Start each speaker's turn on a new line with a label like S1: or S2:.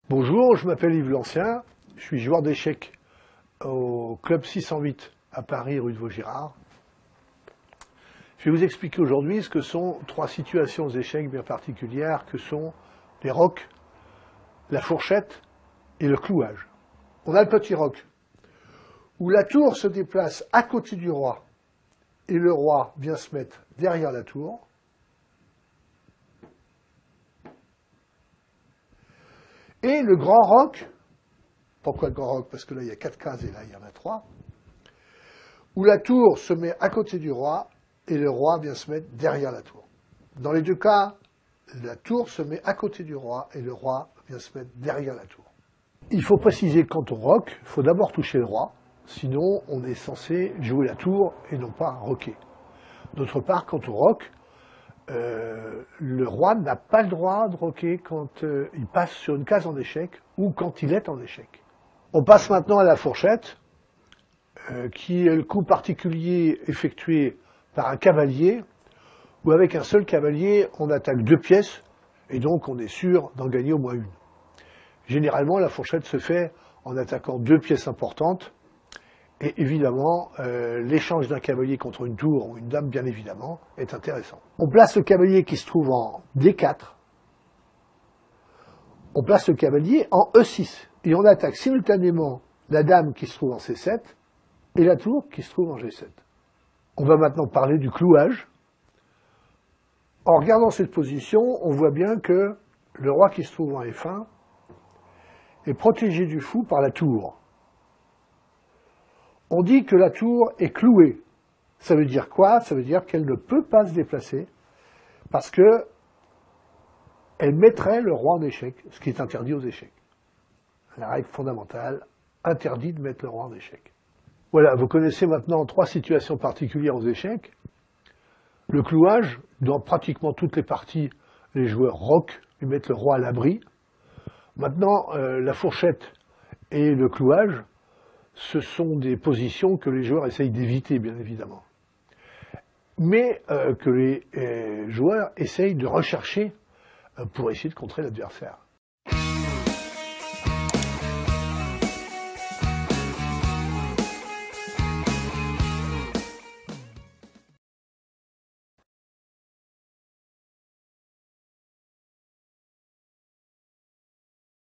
S1: Bonjour, je m'appelle Yves Lancien, je suis joueur d'échecs au club 608 à Paris, rue de Vaugirard. Je vais vous expliquer aujourd'hui ce que sont trois situations d'échecs bien particulières que sont les rocs, la fourchette et le clouage. On a le petit roc, où la tour se déplace à côté du roi et le roi vient se mettre derrière la tour. Et le grand roc, pourquoi le grand roc? Parce que là il y a 4 cases et là il y en a 3, où la tour se met à côté du roi et le roi vient se mettre derrière la tour. Dans les deux cas, la tour se met à côté du roi et le roi vient se mettre derrière la tour. Il faut préciser que quand on rock, il faut d'abord toucher le roi, sinon on est censé jouer la tour et non pas rocker. D'autre part, quand on rock, le roi n'a pas le droit de rocker quand il passe sur une case en échec ou quand il est en échec. On passe maintenant à la fourchette, qui est le coup particulier effectué par un cavalier, où avec un seul cavalier, on attaque 2 pièces, et donc on est sûr d'en gagner au moins une. Généralement, la fourchette se fait en attaquant 2 pièces importantes, et évidemment, l'échange d'un cavalier contre une tour ou une dame, bien évidemment, est intéressant. On place le cavalier qui se trouve en D4, on place le cavalier en E6, et on attaque simultanément la dame qui se trouve en C7 et la tour qui se trouve en G7. On va maintenant parler du clouage. En regardant cette position, on voit bien que le roi qui se trouve en F1 est protégé du fou par la tour. On dit que la tour est clouée. Ça veut dire quoi? Ça veut dire qu'elle ne peut pas se déplacer parce que elle mettrait le roi en échec, ce qui est interdit aux échecs. La règle fondamentale, interdit de mettre le roi en échec. Voilà, vous connaissez maintenant 3 situations particulières aux échecs. Le clouage, dans pratiquement toutes les parties, les joueurs roquent et mettent le roi à l'abri. Maintenant, la fourchette et le clouage, ce sont des positions que les joueurs essayent d'éviter, bien évidemment. Mais que les joueurs essayent de rechercher pour essayer de contrer l'adversaire.